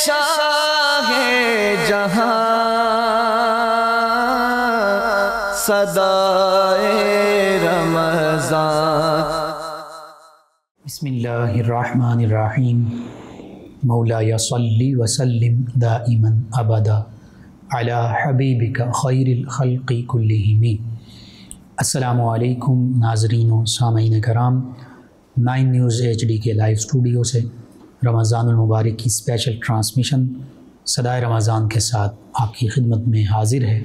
شاہ جہاں صدائے رمضان۔ بسم اللہ الرحمن الرحیم۔ مولایا صلی وسلم دائما ابدا علی حبیبک خیر الخلق کلہم۔ السلام علیکم ناظرین و سامعین کرام، 9 نیوز HD کے لائیو اسٹوڈیو سے رمضان المبارک کی اسپیشل ٹرانسمیشن صدائے رمضان کے ساتھ آپ کی خدمت میں حاضر ہے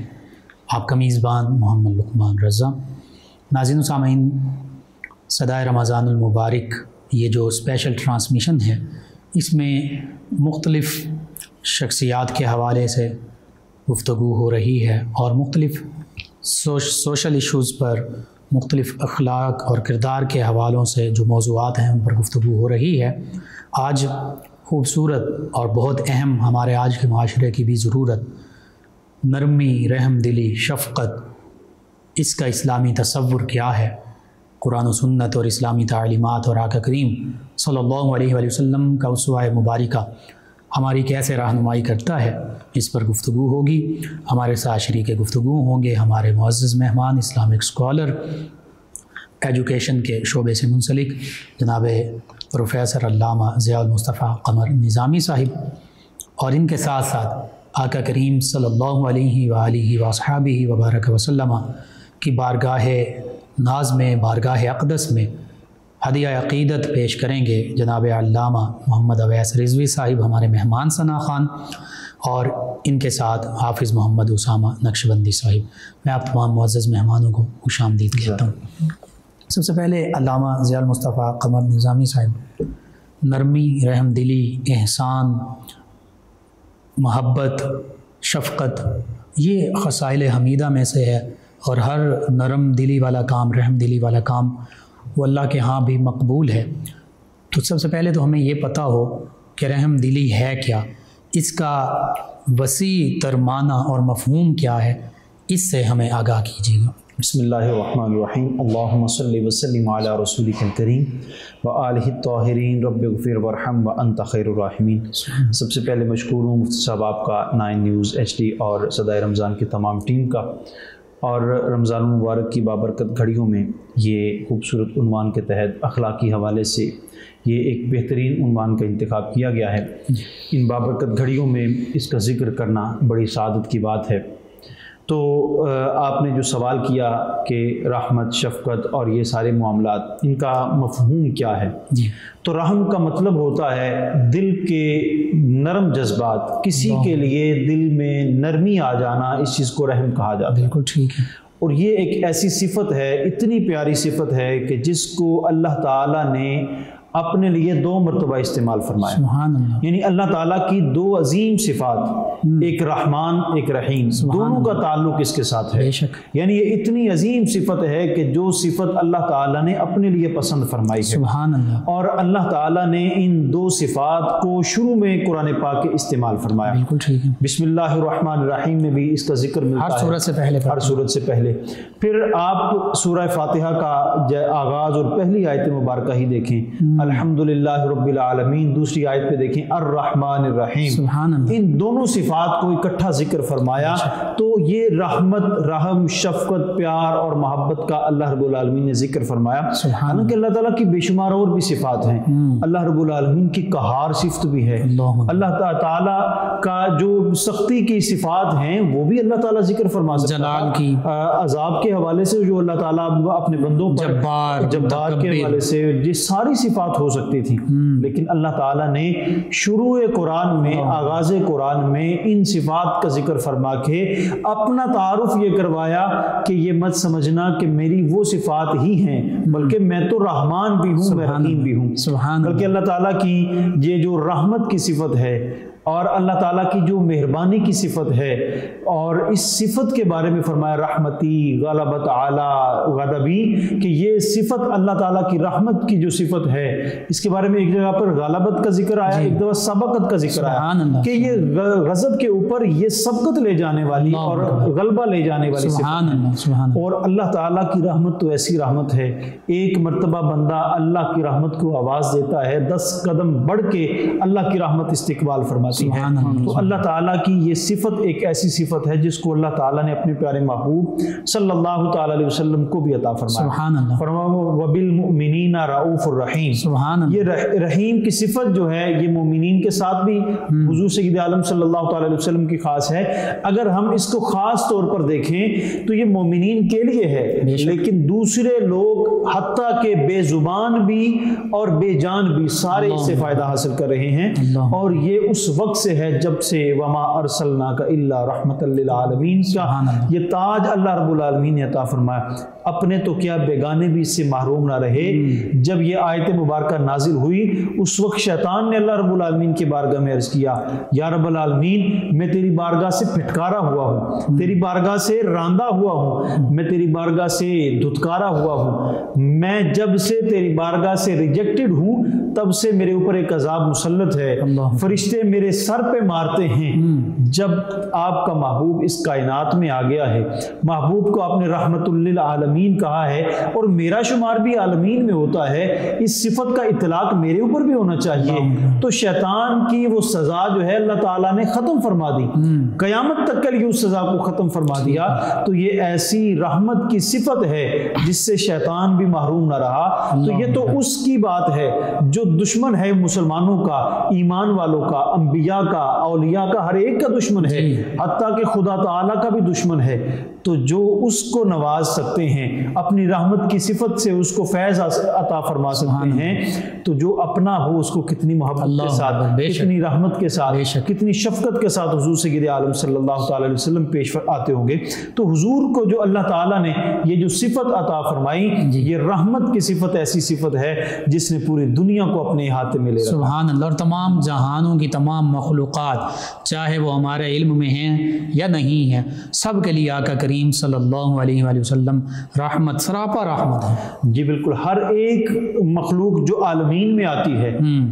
آپ کا میزبان محمد لقمان رضا۔ ناظرین و سامعین، صدائے رمضان المبارک یہ جو اسپیشل ٹرانسمیشن ہے، اس میں مختلف شخصیات کے حوالے سے گفتگو ہو رہی ہے اور مختلف سوشل ایشوز پر، مختلف اخلاق اور کردار کے حوالوں سے جو موضوعات ہیں ان پر گفتگو ہو رہی ہے۔ آج خوبصورت اور بہت اہم ہمارے آج کے معاشرے کی بھی ضرورت، نرمی، رحم دلی، شفقت، اس کا اسلامی تصور کیا ہے، قرآن و سنت اور اسلامی تعلیمات اور آقا کریم صلی اللہ علیہ وآلہ وسلم کا اسوہ مبارکہ ہماری کیسے رہنمائی کرتا ہے، اس پر گفتگو ہوگی۔ ہمارے ساتھ شریک گفتگو ہوں گے ہمارے معزز مہمان، اسلامک اسکالر، ایجوکیشن کے شعبے سے منسلک جناب پروفیسر علامہ ضیاء المصطفیٰ قمر نظامی صاحب، اور ان کے ساتھ ساتھ آقا کریم صلی اللہ علیہ وآلہ وصحبہ وبارک وسلم کی بارگاہ ناز میں، بارگاہ اقدس میں ہدیہ عقیدت پیش کریں گے جناب علامہ محمد اویس رضوی صاحب، ہمارے مہمان ثنا خان، اور ان کے ساتھ حافظ محمد اسامہ نقشبندی صاحب۔ میں آپ تمام معزز مہمانوں کو خوش آمدید کہتا ہوں۔ سب سے پہلے علامہ ضیاء المصطفیٰ قمر نظامی صاحب، نرمی، رحم دلی، احسان، محبت، شفقت، یہ خصائل حمیدہ میں سے ہے، اور ہر نرم دلی والا کام، رحم دلی والا کام وہ اللہ کے ہاں بھی مقبول ہے۔ تو سب سے پہلے تو ہمیں یہ پتہ ہو کہ رحم دلی ہے کیا، اس کا وسیع تر معنی اور مفہوم کیا ہے، اس سے ہمیں آگاہ کیجیے گا۔ بسم اللہ الرحمن الرحیم۔ اللہم صلی وسلم علی رسولک الکریم وآلہ الطاہرین، رب اغفر وارحم وانت خیر الراحمین۔ سب سے پہلے مشکور ہوں مفتی صاحب آپ کا، 9 نیوز HD اور صدائے رمضان کی تمام ٹیم کا، اور رمضان المبارک کی بابرکت گھڑیوں میں یہ خوبصورت عنوان کے تحت اخلاقی حوالے سے یہ ایک بہترین عنوان کا انتخاب کیا گیا ہے۔ ان بابرکت گھڑیوں میں اس کا ذکر کرنا بڑی سعادت کی بات ہے۔ تو آپ نے جو سوال کیا کہ رحمت، شفقت اور یہ سارے معاملات، ان کا مفہوم کیا ہے؟ تو رحم کا مطلب ہوتا ہے دل کے نرم جذبات، کسی کے لیے دل میں نرمی آ جانا، اس چیز کو رحم کہا جاتا ہے۔ بالکل ٹھیک ہے۔ اور یہ ایک ایسی صفت ہے، اتنی پیاری صفت ہے کہ جس کو اللہ تعالیٰ نے اپنے لیے 2 مرتبہ استعمال فرمایا۔ سبحان اللہ۔ یعنی اللہ تعالیٰ کی 2 عظیم صفات، ایک رحمان ایک رحیم، دونوں کا تعلق اس کے ساتھ ہے۔ بے شک۔ یعنی یہ اتنی عظیم صفت ہے کہ جو صفت اللہ تعالیٰ نے اپنے لیے پسند فرمائی ہے، سبحان اللہ، اور اللہ تعالیٰ نے ان 2 صفات کو شروع میں قرآن پاک کے استعمال فرمایا۔ بالکل ٹھیک ہے۔ بسم اللہ الرحمن الرحیم میں بھی اس کا ذکر ملتا ہے، ہر سورت سے پہلے، ہر سورت سے پہلے۔ پھر آپ سورہ فاتحہ کا آغاز اور پہلی آیت مبارکہ ہی دیکھیں، الحمدللہ رب العالمین، دوسری آیت پہ دیکھیں الرحمن الرحیم، سبحان اللہ، ان دونوں صفات کو اکٹھا ذکر فرمایا۔ تو یہ رحمت، رحم، شفقت، پیار اور محبت کا اللہ رب العالمین نے ذکر فرمایا۔ حالانکہ اللہ تعالیٰ کی بے شمار اور بھی صفات ہیں، اللہ رب العالمین کی قہار صفت بھی ہے، اللہ تعالیٰ کا جو سختی کی صفات ہیں وہ بھی اللہ تعالیٰ ذکر فرما سکتا ہے، جلال کی، عذاب کے حوالے سے جو اللہ تعالیٰ اپنے بندوں پر جبار کے حوالے سے، یہ ساری صفات ہو سکتی تھی، لیکن اللہ تعالیٰ نے شروع قرآن میں، آغاز قرآن میں ان صفات کا ذکر فرما کے اپنا تعارف یہ کروایا کہ یہ مت سمجھنا کہ میری وہ صفات ہی ہیں، بلکہ میں تو رحمان بھی ہوں، میں رحیم بھی ہوں، بلکہ اللہ تعالیٰ کی یہ جو رحمت کی صفت ہے اور اللہ تعالیٰ کی جو مہربانی کی صفت ہے، اور اس صفت کے بارے میں فرمایا رحمتی غلبت اعلیٰ غضبی، کہ یہ صفت اللہ تعالیٰ کی رحمت کی جو صفت ہے، اس کے بارے میں ایک جگہ پر غلبت کا ذکر آیا، ایک دفعہ سبقت کا ذکر آیا، کہ یہ غضب کے اوپر یہ سبقت لے جانے والی اور غلبہ لے جانے والی صفت ہے۔ اور اللہ تعالیٰ کی رحمت تو ایسی رحمت ہے، ایک مرتبہ بندہ اللہ کی رحمت کو آواز دیتا ہے، 10 قدم بڑھ کے اللہ کی رحمت استقبال فرماتا ہے۔ ہوتی ہے۔ تو اللہ تعالیٰ کی یہ صفت ایک ایسی صفت ہے جس کو اللہ تعالیٰ نے اپنے پیارے محبوب صلی اللہ تعالیٰ علیہ وسلم کو بھی عطا فرمایا۔ فرمایا وَبِالْمُؤْمِنِينَ رَؤُوفُ الرَّحِيمُ، یہ رحیم کی صفت جو ہے یہ مومنین کے ساتھ بھی حضور سید عالم صلی اللہ تعالیٰ علیہ وسلم کی خاص ہے۔ اگر ہم اس کو خاص طور پر دیکھیں تو یہ مومنین کے لیے ہے، لیکن دوسرے لوگ حتیٰ کہ بے زبان بھی اور بے جان بھی سارے اس سے فائدہ حاصل کر رہے ہیں، اور یہ اس وقت سے ہے جب سے وما ارسلناک الا رحمۃ للعالمین کا یہ تاج اللہ رب العالمین نے عطا فرمایا۔ اپنے تو کیا بیگانے بھی اس سے محروم نہ رہے۔ جب یہ آیت مبارکہ نازل ہوئی اس وقت شیطان نے اللہ رب العالمین کی بارگاہ میں عرض کیا، یا رب العالمین میں تیری بارگاہ سے پھٹکارا ہوا ہوں، تیری بارگاہ سے راندہ ہوا ہوں، میں تیری بارگاہ سے دھتکارا ہوا ہوں، میں جب سے تیری بارگاہ سے ریجیکٹڈ ہوں تب سے میرے اوپر ایک عذاب مسلط ہے، فرشتے میرے سر پہ مارتے ہیں۔ جب آپ کا محبوب اس کائنات میں آ گیا ہے، محبوب کو آپ نے رحمت للعالمین کہا ہے اور میرا شمار بھی عالمین میں ہوتا ہے، اس صفت کا اطلاق میرے اوپر بھی ہونا چاہیے، تو شیطان کی وہ سزا جو ہے اللہ تعالیٰ نے ختم فرما دی، قیامت تک کے لیے اس سزا کو ختم فرما دیا۔ تو یہ ایسی رحمت کی صفت ہے جس سے شیطان بھی محروم نہ رہا۔ تو یہ تو اس کی بات ہے جو دشمن ہے مسلمانوں کا، ایمان والوں کا، انبیاء کا، اولیاء کا، ہر ایک کا دشمن ہے، حتیٰ کہ خدا تعالیٰ کا بھی دشمن ہے۔ تو جو اس کو نواز سکتے ہیں، اپنی رحمت کی صفت سے اس کو فیض عطا فرما سکتے ہیں، تو جو اپنا ہو اس کو کتنی محبت کے ساتھ، کتنی رحمت کے ساتھ، کتنی شفقت کے ساتھ حضور سید عالم صلی اللہ تعالیٰ علیہ وسلم پیش آتے ہوں گے۔ تو حضور کو جو اللہ تعالیٰ نے یہ جو صفت عطا فرمائی، یہ رحمت کی صفت ایسی صفت ہے جس نے پوری دنیا کو اپنے ہاتھ میں لے رکھا۔ سبحان اللہ۔ اور تمام جہانوں کی تمام مخلوقات چاہے وہ ہمارے علم میں ہیں یا نہیں ہیں، سب کے لیے آقا کریم صلی اللہ علیہ وآلہ وسلم رحمت، سراپا رحمت ہے۔ جی بالکل، ہر ایک مخلوق جو عالمین میں آتی ہے،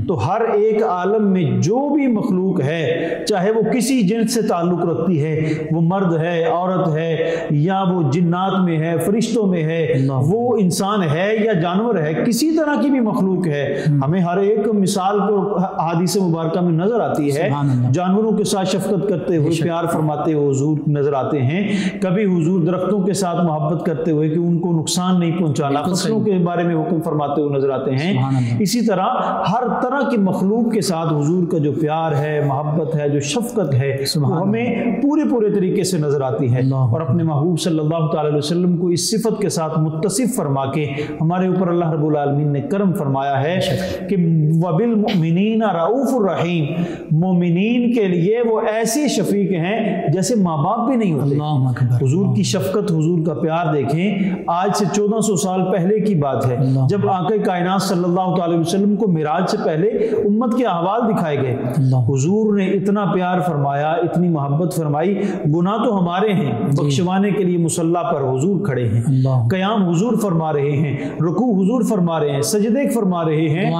تو ہر ایک عالم میں جو بھی مخلوق ہے، چاہے وہ کسی جنس سے تعلق رکھتی ہے، وہ مرد ہے، عورت ہے، یا وہ جنات میں ہے، فرشتوں میں ہے، وہ انسان ہے یا جانور ہے، کسی طرح کی بھی مخلوق ہے، ہمیں ہر ایک مثال کو حدیث مبارکہ میں نظر آتی ہے۔ جانوروں کے ساتھ شفقت کرتے ہوئے، پیار فرماتے ہوئے حضور نظر آتے ہیں، کبھی حضور درختوں کے ساتھ محبت کرتے ہوئے کہ ان کو نقصان نہیں پہنچانا، فصلوں کے بارے میں حکم فرماتے ہوئے نظر آتے ہیں۔ اسی طرح ہر طرح کی مخلوق کے ساتھ حضور کا جو پیار ہے، محبت ہے، جو شفقت ہے، وہ ہمیں پورے طریقے سے نظر آتی ہے۔ اور اپنے محبوب صلی اللہ تعالی علیہ وسلم کو اس صفت کے ساتھ متصف فرما کے ہمارے اوپر اللہ رب العالمین نے کرم فرمایا ہے کہ وَبِالْمُؤْمِنِينَ رَؤُوفُ الرَّحِيمُ، مومنین کے لیے وہ ایسے شفیق ہیں جیسے ماں باپ بھی نہیں ہوتے۔ حضور کی شفقت، حضور کا پیار دیکھیں، آج سے 1400 سال پہلے کی بات ہے جب آقا کائنات صلی اللہ تعالی وسلم کو معراج سے پہلے امت کے احوال دکھائے گئے، حضور نے اتنا پیار فرمایا، اتنی محبت فرمائی۔ گناہ تو ہمارے ہیں، بخشوانے کے لیے مصلی پر حضور کھڑے ہیں، قیام حضور فرما رہے ہیں، رکوع حضور فرما رہے ہیں، سجدے فرما رہے ہیں،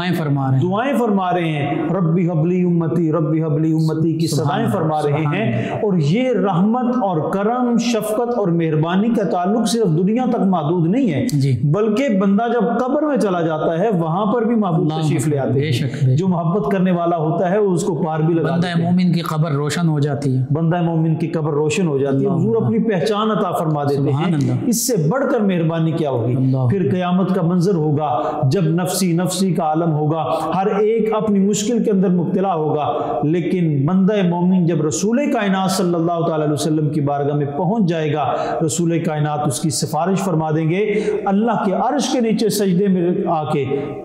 دعائیں فرما رہے ہیں، ربی حبلی امتی، ربی حبلی امتی کی صدائیں فرما رہے ہیں۔ اور یہ رحمت اور کرم، شفقت اور مہربانی کا تعلق صرف دنیا تک محدود نہیں ہے، بلکہ بندہ جب قبر میں چلا جاتا ہے وہاں پر بھی محبوب تشریف لے آتے ہیں۔ جو محبت کرنے والا ہوتا ہے اس کو پار بھی لگا دیتے ہیں، بندہ مومن کی قبر روشن ہو جاتی ہے، بندہ مومن کی قبر روشن ہو جاتی ہے، حضور اپنی پہچان عطا فرما دیتے ہیں۔ اس سے بڑھ کر مہربانی کیا ہوگی؟ پھر قیامت کا منظر ہوگا جب نفسی کا عالم ہوگا، ہر ایک اپنی مشکل کے اندر مبتلا ہوگا، لیکن بندہ مومن جب رسول کائنات صلی اللہ تعالی علیہ وسلم کی بارگاہ میں پہنچ جائے گا، رسول کائنات اس کی سفارش فرما دیں گے، اللہ کے عرش کے نیچے سجدے میں آ کے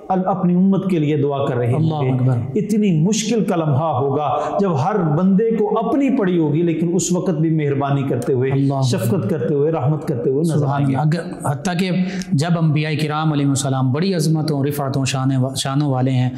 اپنی امت کے لیے دعا کر رہے ہوں گے۔ اتنی مشکل کا لمحہ ہوگا جب ہر بندے کو اپنی پڑی ہوگی، لیکن اس وقت بھی مہربانی کرتے ہوئے، شفقت کرتے ہوئے، رحمت کرتے ہوئے نظر آئیں گے۔ حتیٰ کہ جب انبیاء کرام علیہ السلام بڑی عظمتوں، رفعتوں، شانوں والے ہیں،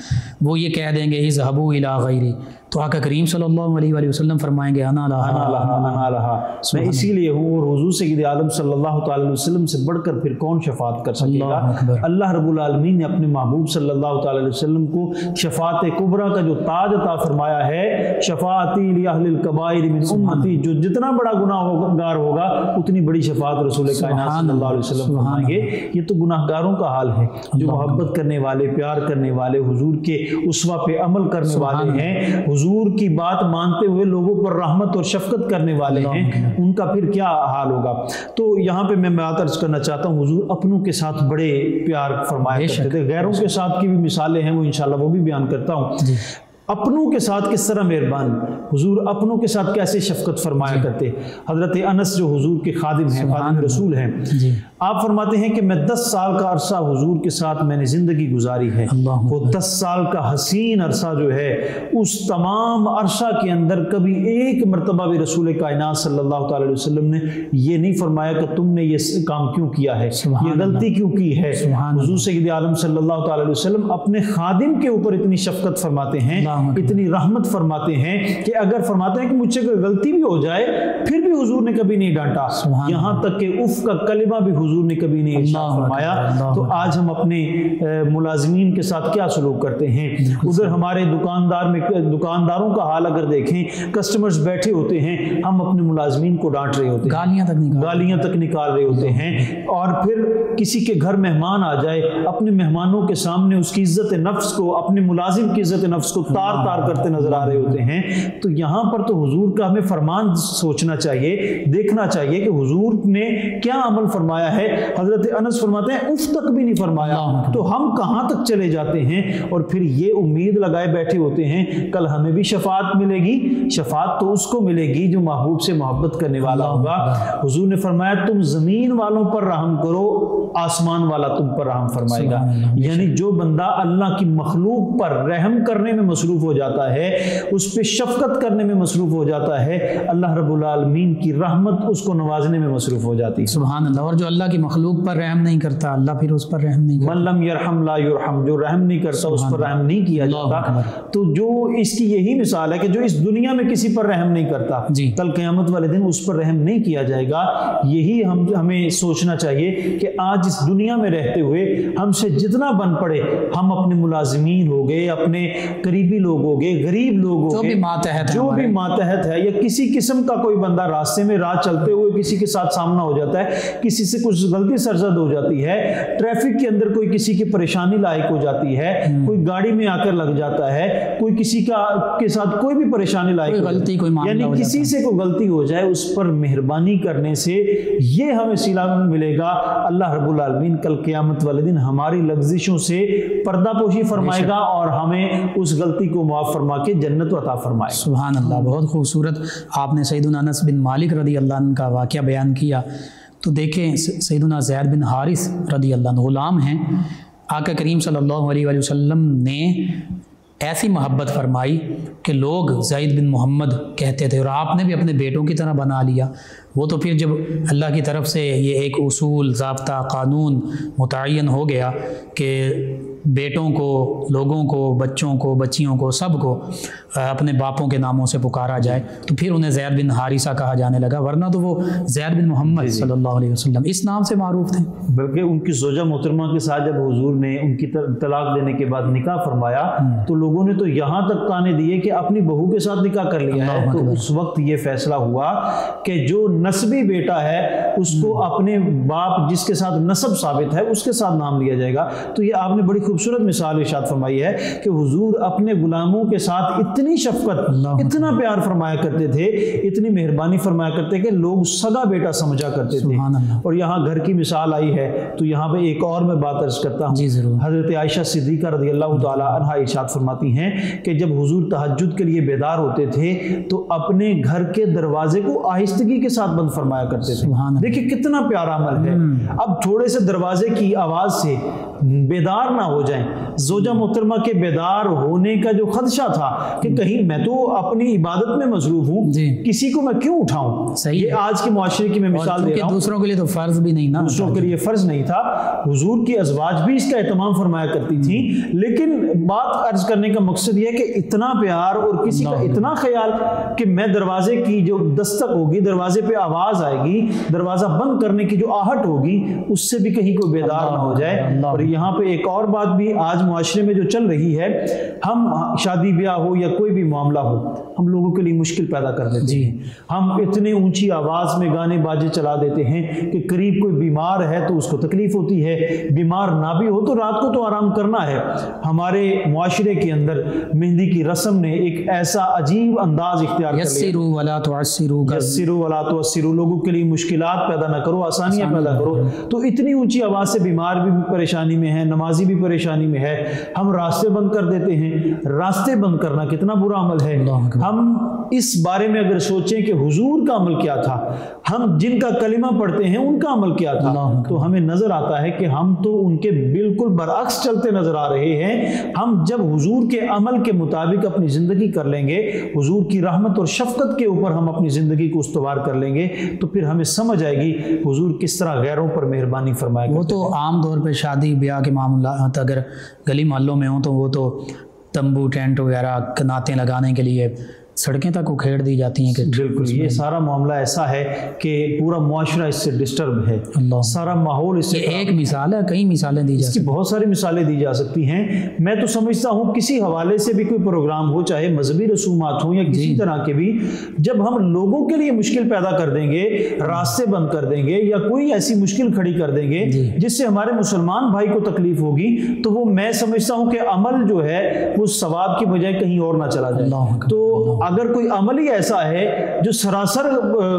وہ یہ کہہ دیں گے اذهبوا الى غیری، تو آقا کریم صلی اللہ علیہ وآلہ وسلم فرمائیں گے انا لہا، میں اسی لیے ہوں، اور حضور سید عالم صلی اللہ تعالی علیہ وسلم سے بڑھ کر پھر کون شفاعت کر سکے گا؟ اللہ رب العالمین نے اپنے محبوب صلی اللہ تعالی علیہ وسلم کو شفاعت کبریٰ کا جو تاج عطا فرمایا ہے، شفاعتی لأہل الکبائر من امتی، جو جتنا بڑا گناہ گار ہوگا اتنی بڑی شفاعت رسول کائنات صلی اللہ علیہ وسلم فرمائیں گے۔ یہ تو گناہ گاروں کا حال ہے، جو محبت کرنے والے، پیار کرنے والے، حضور کے اسوہ پہ عمل کرنے والے ہیں، حضور کی بات مانتے ہوئے لوگوں پر رحمت اور شفقت کرنے والے ہیں ان کا پھر کیا حال ہوگا۔ تو یہاں پہ میں بات عرض کرنا چاہتا ہوں، حضور اپنوں کے ساتھ بڑے پیار فرمایا کرتے تھے، غیروں کے ساتھ کی بھی مثالیں ہیں وہ انشاءاللہ وہ بھی بیان کرتا ہوں۔ اپنوں کے ساتھ کس طرح مہربان، حضور اپنوں کے ساتھ کیسے شفقت فرمایا کرتے۔ حضرت انس جو حضور کے خادم ہیں، خادم رسول ہیں، آپ فرماتے ہیں کہ میں 10 سال کا عرصہ حضور کے ساتھ میں نے زندگی گزاری ہے۔ وہ 10 سال کا حسین عرصہ جو ہے، اس تمام عرصہ کے اندر کبھی ایک مرتبہ بھی رسول کائنات صلی اللہ تعالی علیہ وسلم نے یہ نہیں فرمایا کہ تم نے یہ کام کیوں کیا ہے، یہ غلطی کیوں کی ہے۔ حضور سید عالم صلی اللہ تعالی علیہ وسلم اپنے خادم کے اوپر اتنی شفقت فرماتے ہیں، اتنی رحمت فرماتے ہیں کہ اگر فرماتے ہیں کہ مجھ سے کوئی غلطی بھی ہو جائے پھر بھی حضور نے کبھی نہیں ڈانٹا، یہاں تک کہ اف کا کلمہ بھی حضور نے کبھی نہیں ارشاد فرمایا۔ تو آج ہم اپنے ملازمین کے ساتھ کیا سلوک کرتے ہیں؟ ادھر ہمارے دکانداروں کا حال اگر دیکھیں، کسٹمرز بیٹھے ہوتے ہیں، ہم اپنے ملازمین کو ڈانٹ رہے ہوتے ہیں، گالیاں تک نکال رہے ہوتے ہیں، اور پھر کسی کے گھر مہمان آ جائے، اپنے مہمانوں کے سامنے اس کی عزت نفس کو، اپنے ملازم کی عزت نفس کو تار کرتے نظر آ رہے ہوتے ہیں۔ تو یہاں پر تو حضور کا ہمیں فرمان سوچنا چاہیے، دیکھنا چاہیے کہ حضور نے کیا عمل فرمایا ہے۔ حضرت انس فرماتے ہیں اف تک بھی نہیں فرمایا، تو ہم کہاں تک چلے جاتے ہیں؟ اور پھر یہ امید لگائے بیٹھے ہوتے ہیں کل ہمیں بھی شفاعت ملے گی۔ شفاعت تو اس کو ملے گی جو محبوب سے محبت کرنے والا ہوگا۔ حضور نے فرمایا تم زمین والوں پر رحم کرو، آسمان والا تم پر رحم فرمائے گا۔ یعنی جو بندہ اللہ کی مخلوق پر رحم کرنے میں مصروف ہو جاتا ہے، اس پہ شفقت کرنے میں مصروف ہو جاتا ہے، اللہ رب العالمین کی رحمت اس کو نوازنے میں مصروف ہو جاتی ہے۔ سبحان اللہ۔ اور جو اللہ کی مخلوق پر رحم نہیں کرتا، اللہ پھر اس پر رحم نہیں کرتا۔ من لم یرحم لا یرحم، جو رحم نہیں کرتا اس پر رحم نہیں کیا جاتا۔ تو جو اس کی یہی مثال ہے کہ جو اس دنیا میں کسی پر رحم نہیں کرتا، کل قیامت والے دن اس پر رحم نہیں کیا جائے گا۔ یہی ہمیں سوچنا چاہیے کہ آج اس دنیا میں رہتے ہوئے ہم سے جتنا بن پڑے، ہم اپنے ملازمین ہو گئے، اپنے قریبی لوگ ہو گئے، غریب لوگ ہو گئے، جو بھی ماتحت ہے، یا کسی قسم کا کوئی بندہ راستے میں راہ چلتے ہوئے کسی کے ساتھ سامنا ہو جاتا ہے، کسی سے کچھ غلطی سرزد ہو جاتی ہے، ٹریفک کے اندر کوئی کسی کی پریشانی لاحق ہو جاتی ہے، کوئی گاڑی میں آ کر لگ جاتا ہے، کوئی کسی کے ساتھ کوئی بھی پریشانی لاحق ہو جاتی ہے، یعنی کسی سے کوئی غلطی ہو جائے اس پر مہربانی کرنے سے یہ ہمیں صلہ ملے گا۔ اللہ رب العالمین کل قیامت والے دن ہماری لغزشوں سے پردہ پوشی فرمائے گا اور ہمیں اس غلطی کو معاف فرما کے جنت عطا فرمائے۔ سبحان اللہ۔ بہت خوبصورت آپ نے سیدنا انس بن مالک رضی اللہ عنہ کا واقعہ بیان کیا۔ تو دیکھیں سیدنا زید بن حارث رضی اللہ عنہ غلام ہیں، آقا کریم صلی اللہ علیہ وسلم نے ایسی محبت فرمائی کہ لوگ زید بن محمد کہتے تھے، اور آپ نے بھی اپنے بیٹوں کی طرح بنا لیا۔ وہ تو پھر جب اللہ کی طرف سے یہ ایک اصول، ضابطہ، قانون متعین ہو گیا کہ بیٹوں کو، لوگوں کو، بچوں کو، بچیوں کو، سب کو اپنے باپوں کے ناموں سے پکارا جائے، تو پھر انہیں زید بن حارثہ کہا جانے لگا، ورنہ تو وہ زید بن محمد صلی اللہ علیہ وسلم اس نام سے معروف تھے۔ بلکہ ان کی زوجہ محترمہ کے ساتھ جب حضور نے ان کی طلاق دینے کے بعد نکاح فرمایا تو لوگوں نے تو یہاں تک تانے دیے کہ اپنی بہو کے ساتھ نکاح کر لیا ہے۔ تو اس وقت یہ فیصلہ ہوا کہ جو نسبی بیٹا ہے اس کو اپنے باپ جس کے ساتھ نسب ثابت ہے اس کے ساتھ نام لیا جائے گا۔ تو یہ آپ نے بڑی خوبصورت مثال ارشاد فرمائی ہے کہ حضور اپنے غلاموں کے ساتھ اتنی شفقت، اتنا پیار فرمایا کرتے تھے، اتنی مہربانی فرمایا کرتے کہ لوگ سگا بیٹا سمجھا کرتے تھے۔ اور یہاں گھر کی مثال آئی ہے تو یہاں پہ ایک اور میں بات عرض کرتا ہوں۔ حضرت عائشہ صدیقہ رضی اللہ تعالی عنہا ارشاد فرماتی ہیں کہ جب حضور تہجد کے لیے بیدار ہوتے تھے تو اپنے گھر کے دروازے کو آہستگی کے ساتھ بند فرمایا کرتے تھے۔ دیکھیں کتنا پیارا عمل ہے۔ اب تھوڑے سے دروازے کی آواز سے بیدار نہ ہو جائیں۔ زوجہ محترمہ کے بیدار ہونے کا جو خدشہ تھا کہ کہیں میں تو اپنی عبادت میں مصروف ہوں، کسی کو میں کیوں اٹھاؤں، یہ آج کے معاشرے کی میں مثال دے رہا ہوں۔ دوسروں کے لیے تو فرض بھی نہیں نا، دوسروں کے لیے فرض نہیں تھا۔ حضور کی ازواج بھی اس کا اہتمام فرمایا کرتی تھیں، لیکن بات عرض کرنے کا مقصد یہ ہے کہ اتنا پیار اور کسی کا اتنا خیال کہ میں دروازے کی جو دستک ہوگی، دروازے پہ آواز آئے گی، دروازہ بند کرنے کی جو آہٹ ہوگی، اس سے بھی کہیں کوئی بیدار نہ ہو جائے۔ اور یہاں پہ ایک اور بات بھی آج معاشرے میں جو چل رہی ہے، ہم شادی بیاہ ہو یا کوئی بھی معاملہ ہو، ہم لوگوں کے لیے مشکل پیدا کر دیتے ہیں۔ ہم اتنے اونچی آواز میں گانے باجے چلا دیتے ہیں کہ قریب کوئی بیمار ہے تو اس کو تکلیف ہوتی ہے، بیمار نہ بھی ہو تو رات کو تو آرام کرنا ہے۔ ہمارے معاشرے کے اندر مہندی کی رسم نے ایک ایسا عجیب انداز اختیار کر لیا، یسروا ولا تعسروا، یسروا ولا تعسروا، لوگوں کے لیے مشکلات پیدا نہ کرو، آسانیاں پیدا کرو۔ تو اتنی اونچی آواز سے بیمار بھی پریشانی میں ہے، نمازی بھی پریشانی میں ہے، ہم راستے بند کر دیتے ہیں۔ راستے بند کرنا کتنا برا عمل ہے۔ ہم اس بارے میں اگر سوچیں کہ حضور کا عمل کیا تھا، ہم جن کا کلمہ پڑھتے ہیں ان کا عمل کیا تھا، تو ہمیں نظر آتا ہے کہ ہم تو ان کے بالکل برعکس چلتے نظر آ رہے ہیں۔ ہم جب حضور کے عمل کے مطابق اپنی زندگی کر لیں گے، حضور کی رحمت اور شفقت کے اوپر ہم اپنی زندگی کو استوار کر لیں گے، تو پھر ہمیں سمجھ آئے گی حضور کس طرح غیروں پر مہربانی فرمایا۔ وہ تو عام طور پہ شادی بیاہ کے معاملات اگر گلی محلوں میں ہوں تو وہ تو تمبو ٹینٹ وغیرہ کناتیں لگانے کے لیے سڑکیں تک اکھیڑ دی جاتی ہیں کہ بالکل یہ سارا معاملہ ایسا ہے کہ پورا معاشرہ اس سے ڈسٹرب ہے، سارا ماحول اس سے۔ ایک مثال ہے، کئی مثالیں دی جا سکتی، بہت ساری مثالیں دی جا سکتی ہیں۔ میں تو سمجھتا ہوں کسی حوالے سے بھی کوئی پروگرام ہو، چاہے مذہبی رسومات ہوں یا کسی طرح کے بھی، جب ہم لوگوں کے لیے مشکل پیدا کر دیں گے، راستے بند کر دیں گے یا کوئی ایسی مشکل کھڑی کر دیں گے جس سے ہمارے مسلمان بھائی کو تکلیف ہوگی، تو وہ میں سمجھتا ہوں کہ عمل جو ہے وہ ثواب کی بجائے کہیں اور نہ چلا جائے۔ تو اگر کوئی عمل ہی ایسا ہے جو سراسر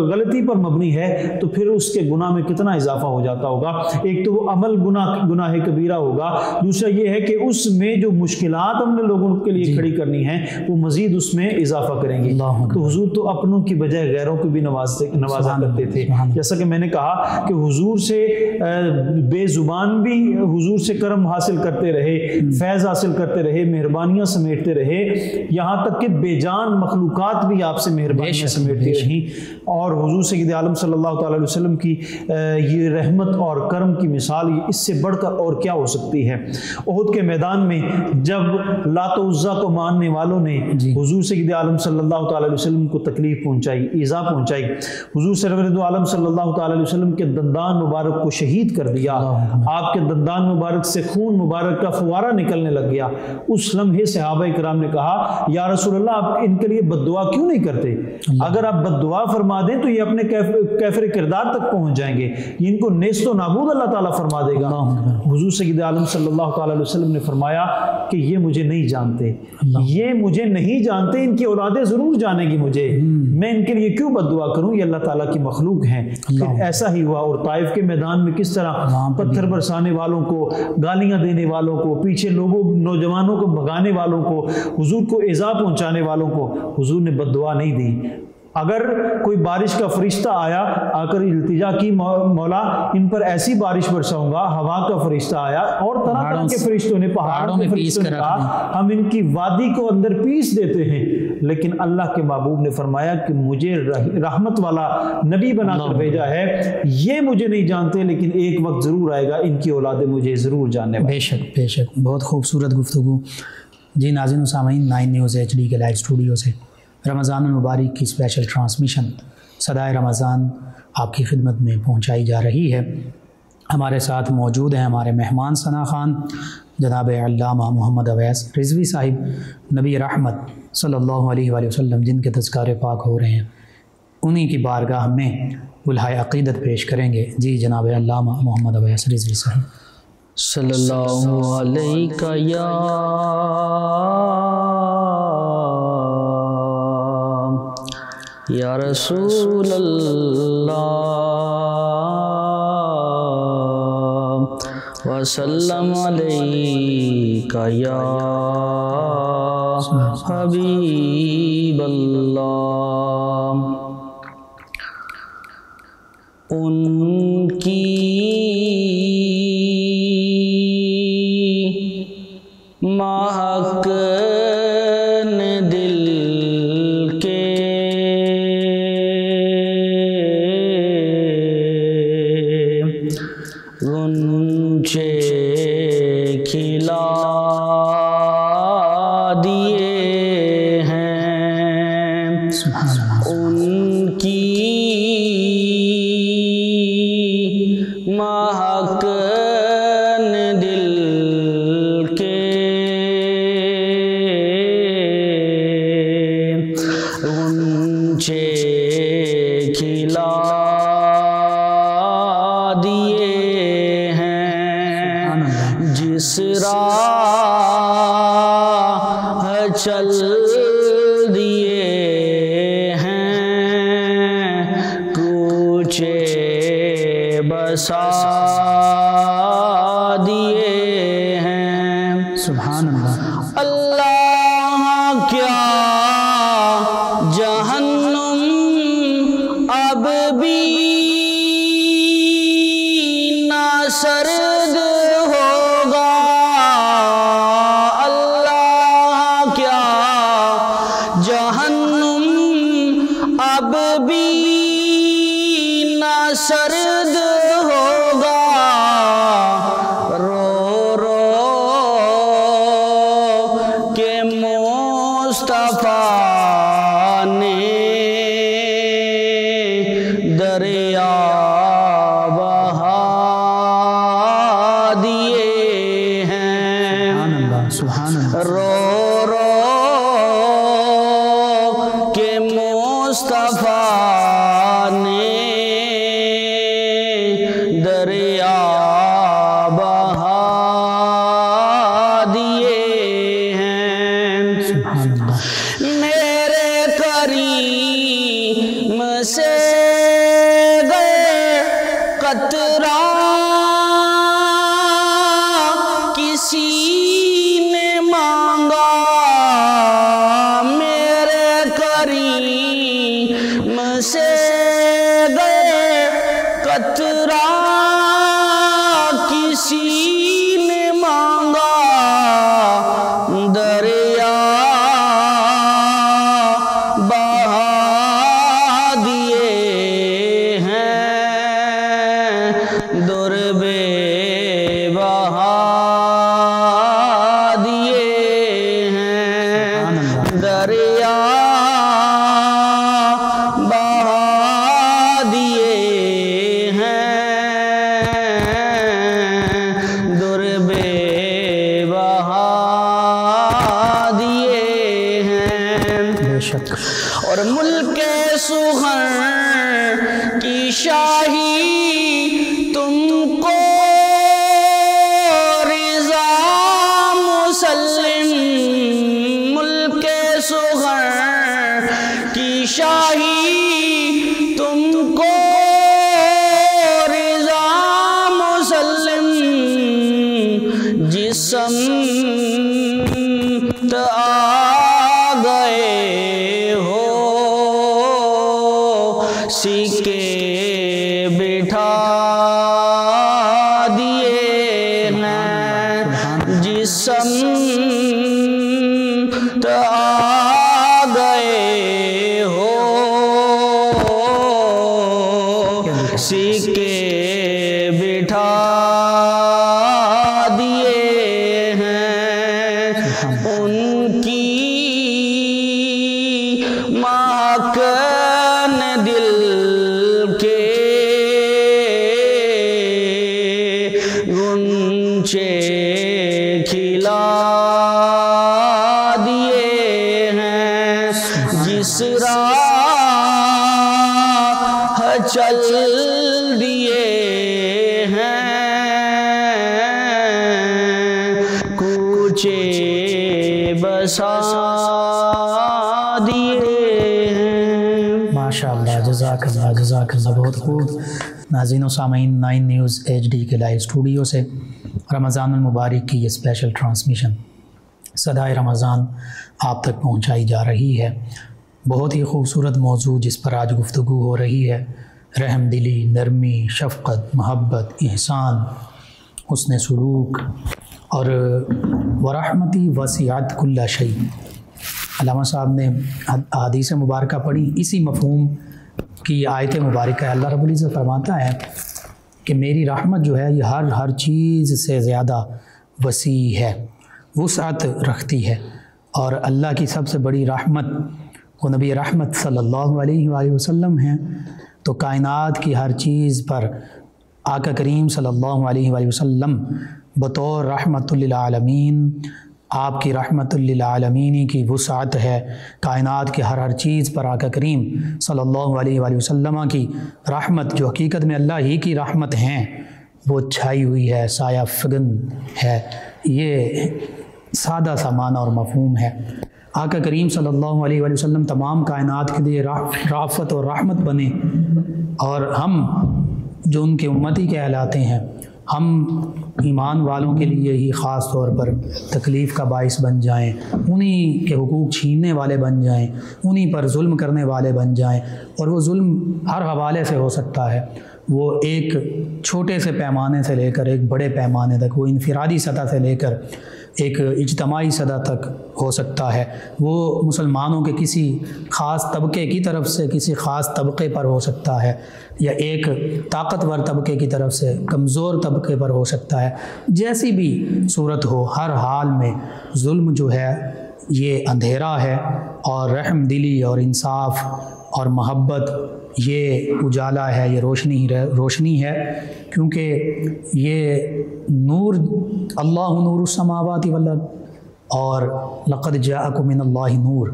غلطی پر مبنی ہے تو پھر اس کے گناہ میں کتنا اضافہ ہو جاتا ہوگا۔ ایک تو وہ عمل گناہ کبیرہ ہوگا، دوسرا یہ ہے کہ اس میں جو مشکلات ہم نے لوگوں کے لیے کھڑی کرنی ہیں وہ مزید اس میں اضافہ کریں گے۔ تو حضور تو اپنوں کی بجائے غیروں کو بھی نوازا کرتے تھے، جیسا کہ میں نے کہا کہ حضور سے بے زبان بھی حضور سے کرم حاصل کرتے رہے، فیض حاصل کرتے رہے، مہربانیاں سمیٹتے رہے، یہاں تک کہ بے جان مخلوقات بھی آپ سے مہربانیاں سمیٹتی رہی۔ اور حضور سید عالم صلی اللہ تعالی علیہ وسلم کی یہ رحمت اور کرم کی مثال اس سے بڑھ کر اور کیا ہو سکتی ہے۔ احد کے میدان میں جب لات و عزا کو ماننے والوں نے حضور سید عالم صلی اللہ تعالی علیہ وسلم کو تکلیف پہنچائی، ایذا پہنچائی، حضور سرور عالم صلی اللہ تعالی علیہ وسلم کے دندان مبارک کو شہید کر دیا، آپ کے دندان مبارک سے خون مبارک کا فوارہ نکلنے لگ گیا۔ اس لمحے صحابہ کرام نے کہا یا رسول اللہ آپ ان کے لیے بد دعا کیوں نہیں کرتے؟ اگر آپ بد دعا فرما دیں تو یہ اپنے کیفر کردار تک پہنچ جائیں گے، ان کو نیست و نابود اللہ تعالیٰ فرما دے گا۔ حضور سید عالم صلی اللہ تعالی علیہ وسلم نے فرمایا کہ یہ مجھے نہیں جانتے، یہ مجھے نہیں جانتے، ان کی اولادیں ضرور جانیں گی مجھے، میں ان کے لیے کیوں بد دعا کروں، یہ اللہ تعالیٰ کی مخلوق ہیں۔ پھر ایسا ہی ہوا، اور طائف کے میدان میں کس طرح پتھر برسانے والوں کو، گالیاں دینے والوں کو، پیچھے لوگوں نوجوانوں کو بھگانے والوں کو، حضور کو ایذا پہنچانے والوں کو حضور نے بد دعا نہیں دی۔ اگر کوئی بارش کا فرشتہ آیا آ کر التجا کی مولا ان پر ایسی بارش برساؤں گا، ہوا کا فرشتہ آیا اور طرح طرح کے فرشتوں نے پہاڑوں کے فرشتوں نے کہا ہم ان کی وادی کو اندر پیس دیتے ہیں، لیکن اللہ کے محبوب نے فرمایا کہ مجھے رحمت والا نبی بنا کر بھیجا ہے، یہ مجھے نہیں جانتے لیکن ایک وقت ضرور آئے گا ان کی اولادیں مجھے ضرور جاننے والے۔ بے شک بے شک، بہت خوبصورت گفتگو۔ جی ناظرین و سامعین، 9 نیوز HD کے لائیو اسٹوڈیو سے رمضان المبارک کی اسپیشل ٹرانسمیشن صدائے رمضان آپ کی خدمت میں پہنچائی جا رہی ہے۔ ہمارے ساتھ موجود ہیں ہمارے مہمان ثنا خان جناب علامہ محمد اویس رضوی صاحب، نبی رحمت صلی اللہ علیہ وآلہ وسلم جن کے تذکار پاک ہو رہے ہیں، انہی کی بارگاہ میں بلہائے عقیدت پیش کریں گے۔ جی جناب علامہ محمد اویس رضوی صاحب۔ صلی اللہ علیہ یا یا رسول اللہ وسلم علیک یا حبیب اللہ۔ ان کی مہک نے دل کے غنچے کھلا دیے ہیں، ان کی مہک نے دل بسا دیے ہیں۔ سبحان اللہ۔ اللہ کیا جہنم اب بھی نہ سرد ہوگا، اللہ کیا جہنم اب بھی نہ سرد ہوگا، رو رو کہ مصطفیٰ نے دریا بہا دیے ہیں۔ سبحان اللہ، سبحان اللہ۔ رو رو کہ مصطفیٰ نے دریا بہا دیے ہیں۔ سبحان اللہ۔ میرے کریم سے گئے قطرہ کسی نے مانگا، میرے کریم سے گئے قطرہ کسی نے مانگا، دریا بہا دیے ہیں، در بے بہا دیے ہیں، دریا بہا دیے ہیں، در بے بہا دیے ہیں۔ بے شک۔ اور ملک سخن کی شاہی تم کو رضا مسلم، ملک سخن کی شاہی تم کو رضا مسلم، جس سمت آ گئے ہو سکے بٹھا دیے ہیں، جس سمت آ گئے ہو سکے بٹھا دیے ہیں، ان کی مہکن دل کے گنچے کھلا دیے ہیں، جس راہ چل دیے ہیں، کوچے بسا دیے ہیں۔ ماشاءاللہ، جزاک اللہ، جزاک اللہ، بہت خوب۔ ناظرین و سامعین، 9 نیوز HD کے لائیو اسٹوڈیو سے رمضان المبارک کی یہ اسپیشل ٹرانسمیشن صدائے رمضان آپ تک پہنچائی جا رہی ہے۔ بہت ہی خوبصورت موضوع جس پر آج گفتگو ہو رہی ہے، رحم دلی، نرمی، شفقت، محبت، احسان، حسن سلوک اور ورحمتی وسعت کل شیء۔ علامہ صاحب نے حدیث مبارکہ پڑھی، اسی مفہوم کی آیت مبارکہ ہے۔ اللہ رب العزت فرماتا ہے کہ میری رحمت جو ہے یہ ہر چیز سے زیادہ وسیع ہے، وسعت رکھتی ہے، اور اللہ کی سب سے بڑی رحمت وہ نبی رحمت صلی اللہ علیہ وآلہ وسلم ہیں۔ تو کائنات کی ہر چیز پر آقا کریم صلی اللہ علیہ وآلہ وسلم بطور رحمت للعالمین، آپ کی رحمت للعالمین کی وسعت ہے۔ کائنات کی ہر چیز پر آقا کریم صلی اللہ علیہ وآلہ وسلم کی رحمت، جو حقیقت میں اللہ ہی کی رحمت ہیں، وہ چھائی ہوئی ہے، سایہ فگن ہے۔ یہ سادہ سا معنی اور مفہوم ہے۔ آقا کریم صلی اللہ علیہ وآلہ وسلم تمام کائنات کے لیے رافت اور رحمت بنے، اور ہم جو ان کے امتی کہلاتے ہیں، ہم ایمان والوں کے لیے ہی خاص طور پر تکلیف کا باعث بن جائیں، انہی کے حقوق چھیننے والے بن جائیں، انہی پر ظلم کرنے والے بن جائیں، اور وہ ظلم ہر حوالے سے ہو سکتا ہے، وہ ایک چھوٹے سے پیمانے سے لے کر ایک بڑے پیمانے تک، وہ انفرادی سطح سے لے کر ایک اجتماعی سطح تک ہو سکتا ہے، وہ مسلمانوں کے کسی خاص طبقے کی طرف سے کسی خاص طبقے پر ہو سکتا ہے، یا ایک طاقتور طبقے کی طرف سے کمزور طبقے پر ہو سکتا ہے، جیسی بھی صورت ہو، ہر حال میں ظلم جو ہے یہ اندھیرا ہے، اور رحم دلی اور انصاف اور محبت یہ اجالا ہے، یہ روشنی ہے، کیونکہ یہ نور، اللہ نور السماوات والارض اور لقد جاءکم من اللہ نور،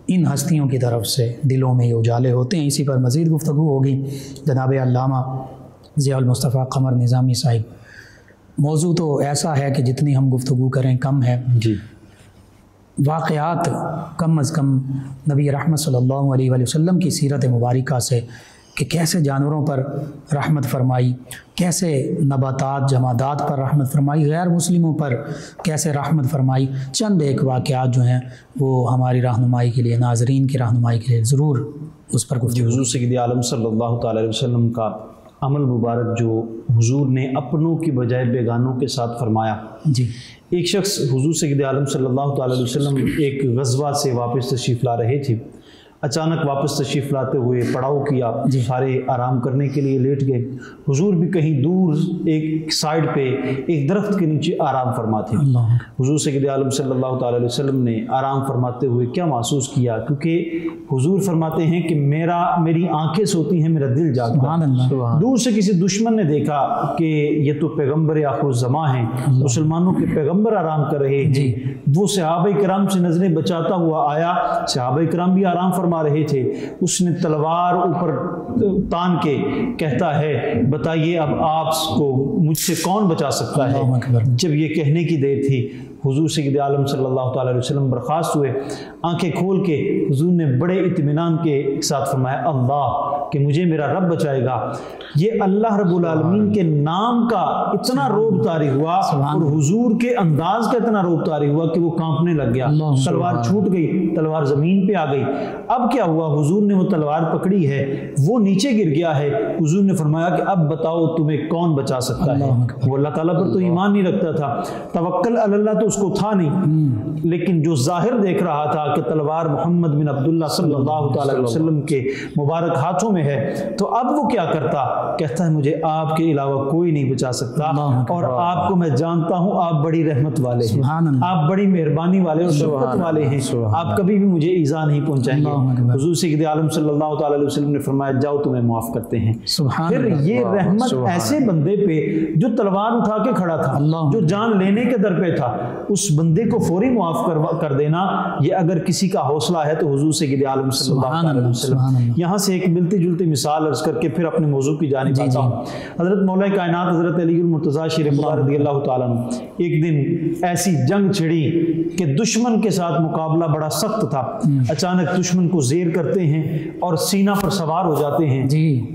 ان ہستیوں کی طرف سے دلوں میں یہ اجالے ہوتے ہیں۔ اسی پر مزید گفتگو ہوگی جناب علامہ ضیاء المصطفیٰ قمر نظامی صاحب۔ موضوع تو ایسا ہے کہ جتنی ہم گفتگو کریں کم ہے۔ جی، واقعات کم از کم نبی رحمت صلی اللہ علیہ وآلہ وسلم کی سیرت مبارکہ سے، کہ کیسے جانوروں پر رحمت فرمائی، کیسے نباتات جمادات پر رحمت فرمائی، غیر مسلموں پر کیسے رحمت فرمائی، چند ایک واقعات جو ہیں وہ ہماری رہنمائی کے لیے، ناظرین کی رہنمائی کے لیے ضرور اس پر گفتگو۔ حضور سید عالم صلی اللہ تعالی علیہ وسلم کا عمل مبارک جو حضور نے اپنوں کی بجائے بیگانوں کے ساتھ فرمایا۔ جی، ایک شخص حضور سید عالم صلی اللہ تعالی علیہ وسلم ایک غزوہ سے واپس تشریف لا رہے تھے، اچانک واپس تشریف لاتے ہوئے پڑاؤ کیا، سارے آرام کرنے کے لیے لیٹ گئے۔ حضور بھی کہیں دور ایک سائڈ پہ ایک درخت کے نیچے آرام فرماتے ہیں۔ حضور سید عالم صلی اللہ تعالی علیہ وسلم نے آرام فرماتے ہوئے کیا محسوس کیا؟ کیونکہ حضور فرماتے ہیں کہ میری آنکھیں سوتی ہیں، میرا دل جاگتا ہے۔ دور سے کسی دشمن نے دیکھا کہ یہ تو پیغمبر آخر الزماں ہیں، مسلمانوں کے پیغمبر آرام کر رہے ہیں، وہ صحابہ کرام سے نظریں بچاتا ہوا آیا، صحابہ کرام بھی آرام فرما رہے تھے، اس نے تلوار اوپر تان کے کہتا ہے بتائیے اب آپ کو مجھ سے کون بچا سکتا ہے؟ جب یہ کہنے کی دیر تھی، حضور سید عالم صلی اللہ تعالی علیہ وسلم برخاست ہوئے، آنکھیں کھول کے حضور نے بڑے اطمینان کے ساتھ فرمایا اللہ کہ مجھے میرا رب بچائے گا۔ یہ اللہ رب العالمین کے نام کا اتنا روب طاری ہوا اور حضور کے انداز کا اتنا روب طاری ہوا کہ وہ کانپنے لگ گیا، تلوار چھوٹ گئی، تلوار زمین پہ آ گئی۔ اب کیا ہوا؟ حضور نے وہ تلوار پکڑی ہے، وہ نیچے گر گیا ہے، حضور نے فرمایا کہ اب بتاؤ تمہیں کون بچا سکتا ہے؟ وہ اللہ تعالیٰ پر تو ایمان نہیں رکھتا تھا، توکل علی اللہ تو اس کو تھا نہیں، لیکن جو ظاہر دیکھ رہا تھا کہ تلوار محمد بن عبداللہ صلی اللہ تعالی علیہ وسلم کے مبارک ہاتھوں میں ہے، تو اب وہ کیا کرتا؟ کہتا ہے مجھے آپ کے علاوہ کوئی نہیں بچا سکتا، اور آپ کو میں جانتا ہوں آپ بڑی رحمت والے ہیں، آپ بڑی مہربانی والے اور شفقت والے ہیں، آپ کبھی بھی مجھے ایذا نہیں پہنچائیں گے۔ حضور سید عالم صلی اللہ تعالی علیہ وسلم نے فرمایا جاؤ تمہیں معاف کرتے ہیں۔ پھر یہ رحمت ایسے بندے پہ جو تلوار اٹھا کے کھڑا تھا، جو جان لینے کے در پہ تھا، اس بندے کو فوری معاف کر دینا، یہ اگر کسی کا حوصلہ ہے تو حضور سید عالم صلی اللہ علیہ وسلم۔ یہاں سے ایک ملتی جلتی مثال عرض کر کے پھر اپنے موضوع کی جانب آتا ہوں۔ حضرت مولا کائنات حضرت علی المرتضیٰ شیر خدا رضی اللہ تعالیٰ عنہ ایک دن ایسی جنگ چھڑی کہ دشمن کے ساتھ مقابلہ بڑا سخت تھا، اچانک دشمن کو زیر کرتے ہیں اور سینہ پر سوار ہو جاتے ہیں۔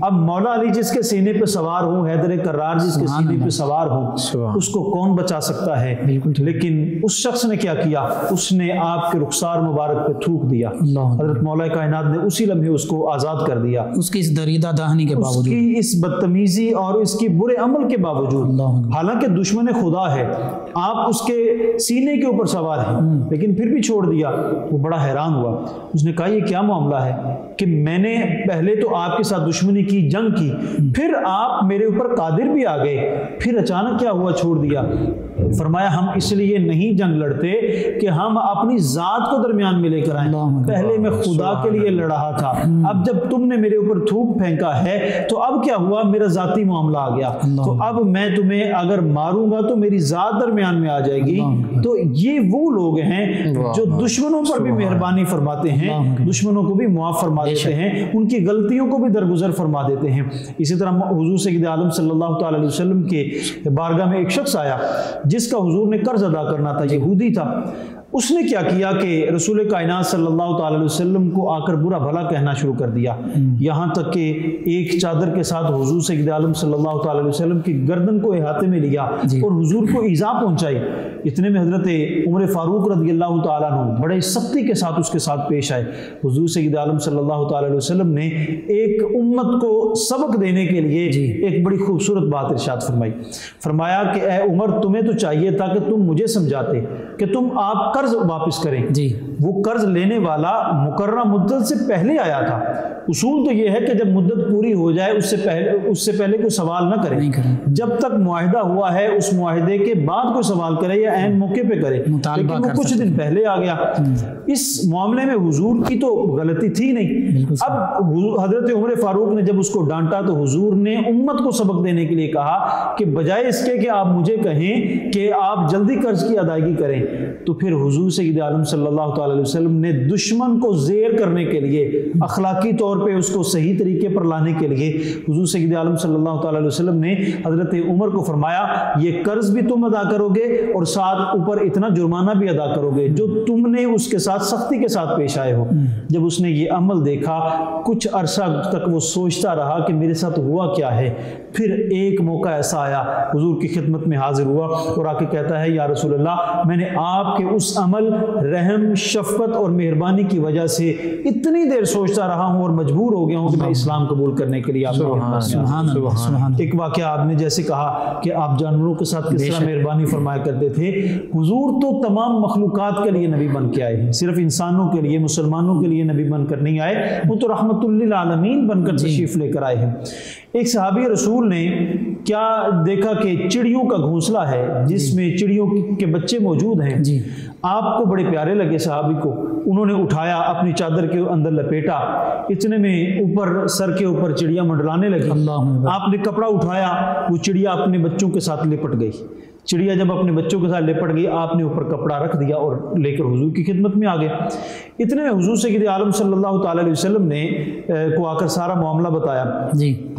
اب مولا علی جس کے سینے پہ سوار ہوں، حیدر کرار جس کے سینے پہ سوار ہوں، اس کو کون بچا سکتا ہے؟ لیکن اس شخص نے کیا کیا؟ اس نے آپ کے رخسار مبارک پہ تھوک دیا۔ حضرت مولا کائنات نے اسی لمحے اس کو آزاد کر دیا، اس کی اس دریدہ دہنی کے باوجود، اس کی اس بدتمیزی اور اس کی برے عمل کے باوجود، حالانکہ دشمن خدا ہے، آپ اس کے سینے کے اوپر سوار ہیں، لیکن پھر بھی چھوڑ دیا۔ وہ بڑا حیران ہوا، اس نے کہا یہ کیا معاملہ ہے کہ میں نے پہلے تو آپ کے ساتھ دشمنی کی، جنگ کی، پھر آپ میرے اوپر قادر بھی آ گئے، پھر اچانک کیا ہوا چھوڑ دیا؟ فرمایا ہم اس لیے نہیں جنگ لڑتے کہ ہم اپنی ذات کو درمیان میں لے کر آئیں، پہلے میں خدا کے لیے لڑ رہا تھا، اب جب تم نے میرے اوپر تھوک پھینکا ہے تو اب کیا ہوا؟ میرا ذاتی معاملہ آ گیا، تو اب میں تمہیں اگر ماروں گا تو میری ذات درمیان میں آ جائے گی۔ تو یہ وہ لوگ ہیں جو دشمنوں پر بھی مہربانی فرماتے ہیں، دشمنوں کو بھی معاف فرما دیتے ہیں، ان کی غلطیوں کو بھی درگزر فرما دیتے ہیں۔ اسی طرح حضور سید عالم صلی اللہ تعالی علیہ وسلم کے بارگاہ میں ایک شخص آیا جس کا حضور نے قرض ادا کرنا تھا، یہودی تھا۔ اس نے کیا کیا کہ رسول کائنات صلی اللہ تعالی علیہ وسلم کو آ کر برا بھلا کہنا شروع کر دیا، یہاں تک کہ ایک چادر کے ساتھ حضور سید عالم صلی اللہ تعالی علیہ وسلم کی گردن کو احاطے میں لیا اور حضور کو ایذا پہنچائی۔ اتنے میں حضرت عمر فاروق رضی اللہ تعالیٰ عنہ بڑے سختی کے ساتھ اس کے ساتھ پیش آئے۔ حضور سید عالم صلی اللہ تعالی علیہ وسلم نے ایک امت کو سبق دینے کے لیے ایک بڑی خوبصورت بات ارشاد فرمائی، فرمایا کہ اے عمر تمہیں تو چاہیے تھا کہ تم مجھے سمجھاتے کہ تم آپ قرض واپس کریں، وہ قرض لینے والا مقررہ مدت سے پہلے آیا تھا۔ اصول تو یہ ہے کہ جب مدت پوری ہو جائے اس سے پہلے کوئی سوال نہ کرے، جب تک معاہدہ ہوا ہے اس معاہدے کے بعد کوئی سوال کرے یا عین موقع پہ کرے، لیکن وہ کچھ دن پہلے آ گیا۔ اس معاملے میں حضور کی تو غلطی تھی نہیں۔ اب حضرت عمر فاروق نے جب اس کو ڈانٹا تو حضور نے امت کو سبق دینے کے لیے کہا کہ بجائے اس کے کہ آپ مجھے کہیں کہ آپ جلدی قرض کی ادائیگی کریں، تو پھر حضور سید عالم صلی اللہ تعالی علیہ وسلم نے دشمن کو زیر کرنے کے لیے، اخلاقی طور پہ اس کو صحیح طریقے پر لانے کے لیے حضور سید عالم صلی اللہ تعالی علیہ وسلم نے حضرت عمر کو فرمایا یہ قرض بھی تم ادا کرو گے اور ساتھ اوپر اتنا جرمانہ بھی ادا کرو گے جو تم نے اس کے ساتھ سختی کے ساتھ پیش آئے ہو۔ جب اس نے یہ عمل دیکھا کچھ عرصہ تک وہ سوچتا رہا کہ میرے ساتھ ہوا کیا ہے، پھر ایک موقع ایسا آیا حضور کی خدمت میں حاضر ہوا اور آ کے کہتا ہے یا رسول اللہ میں نے آپ کے اس عمل، رحم، شفقت اور مہربانی کی وجہ سے اتنی دیر سوچتا رہا ہوں اور مجبور ہو گیا ہوں کہ میں اسلام قبول کرنے کے لیے آپ کو۔ ایک واقعہ آپ نے جیسے کہا کہ آپ جانوروں کے ساتھ کس طرح مہربانی فرمایا کرتے تھے، حضور تو تمام مخلوقات کے لیے نبی بن کے آئے ہیں، صرف انسانوں کے لیے، مسلمانوں کے لیے نبی بن کر نہیں آئے، وہ تو رحمت للعالمین بن کر تشریف لے کر آئے ہیں۔ ایک صحابی رسول نے کیا دیکھا کہ چڑیوں کا گھونسلہ ہے جس میں چڑیوں کے بچے موجود ہیں، آپ کو بڑے پیارے لگے صحابی کو، انہوں نے اٹھایا اپنی چادر کے اندر لپیٹا، اتنے میں اوپر سر کے اوپر چڑیا منڈلانے لگی، آپ نے کپڑا اٹھایا، وہ چڑیا اپنے بچوں کے ساتھ لپٹ گئی۔ چڑیا جب اپنے بچوں کے ساتھ لپٹ گئی آپ نے اوپر کپڑا رکھ دیا اور لے کر حضور کی خدمت میں آ گئے۔ اتنے میں حضور سید عالم صلی اللہ تعالی علیہ وسلم نے کو آ کر سارا معاملہ بتایا،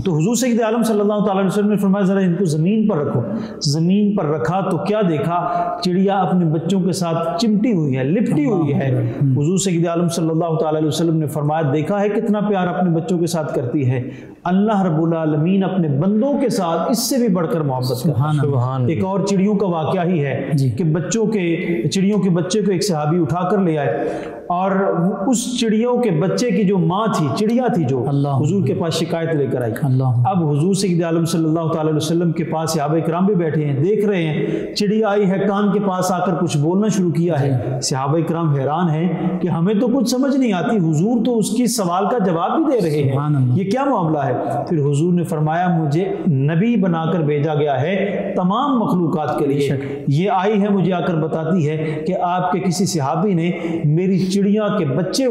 تو حضور سید عالم صلی اللہ تعالی علیہ وسلم نے فرمایا ذرا ان کو زمین پر رکھو۔ زمین پر رکھا تو کیا دیکھا، چڑیا اپنے بچوں کے ساتھ چمٹی ہوئی ہے، لپٹی ہوئی ہے۔ حضور سید عالم صلی اللہ تعالی علیہ وسلم نے فرمایا دیکھا ہے کتنا پیار اپنے بچوں کے ساتھ کرتی ہے، اللہ رب العالمین اپنے بندوں کے ساتھ اس سے بھی بڑھ کر محبت کرتا ہے۔ ایک اور چڑیوں کا واقعہ ہی ہے کہ چڑیوں کے بچے کو ایک صحابی اٹھا کر لے آئے اور اس چڑیوں کے بچے کی جو ماں تھی، چڑیا تھی جو حضور کے پاس شکایت لے کر آئی۔ اب حضور سید عالم صلی اللہ تعالی علیہ وسلم کے پاس صحابہ کرام بھی بیٹھے ہیں، دیکھ رہے ہیں چڑیا آئی ہے، کان کے پاس آ کر کچھ بولنا شروع کیا ہے۔ صحابہ کرام حیران ہیں کہ ہمیں تو کچھ سمجھ نہیں آتی، حضور تو اس کی سوال کا جواب بھی دے رہے ہیں، یہ کیا معاملہ ہے؟ پھر حضور نے فرمایا مجھے نبی بنا کر بھیجا گیا ہے تمام مخلوقات کے لیے، یہ آئی ہے مجھے آ کر بتاتی ہے کہ آپ کے کسی صحابی نے میری چڑیا کے بچے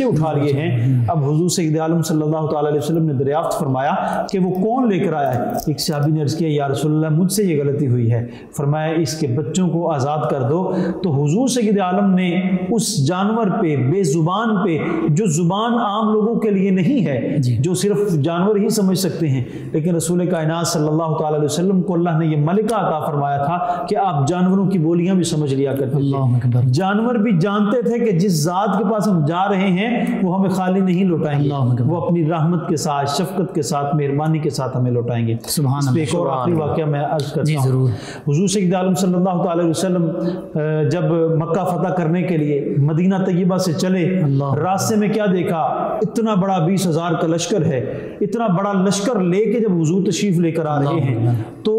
اٹھا لیے ہیں۔ اب حضور سید عالم صلی اللہ تعالی علیہ وسلم نے دریافت فرمایا کہ وہ کون لے کر آیا ہے؟ ایک صحابی نے عرض کیا یا رسول اللہ مجھ سے یہ غلطی ہوئی ہے، فرمایا اس کے بچوں کو آزاد کر دو۔ تو حضور سید عالم نے اس جانور پہ، بے زبان پہ، جو زبان عام لوگوں کے لیے نہیں ہے، جو صرف جانور ہی سمجھ سکتے ہیں، لیکن رسول کائنات صلی اللہ تعالی علیہ وسلم کو اللہ نے یہ ملکہ عطا فرمایا تھا کہ آپ جانوروں کی بولیاں بھی سمجھ لیا کرتے تھے۔ جانور بھی جانتے تھے کہ جس ذات کے پاس ہم جا رہے ہیں وہ ہمیں خالی نہیں لوٹائیں گے، وہ اپنی رحمت کے ساتھ، شفقت کے ساتھ، مہربانی کے ساتھ ہمیں لوٹائیں گے۔ اس پہ ایک اور آخری واقعہ میں عرض کرتا ہوں۔ حضور سید عالم صلی اللہ تعالی علیہ وسلم جب مکہ فتح کرنے کے لیے مدینہ طیبہ سے چلے، راستے میں کیا دیکھا، اتنا بڑا 20,000 کا لشکر ہے، اتنا بڑا لشکر لے کے جب حضور تشریف لے کر آ رہے ہیں تو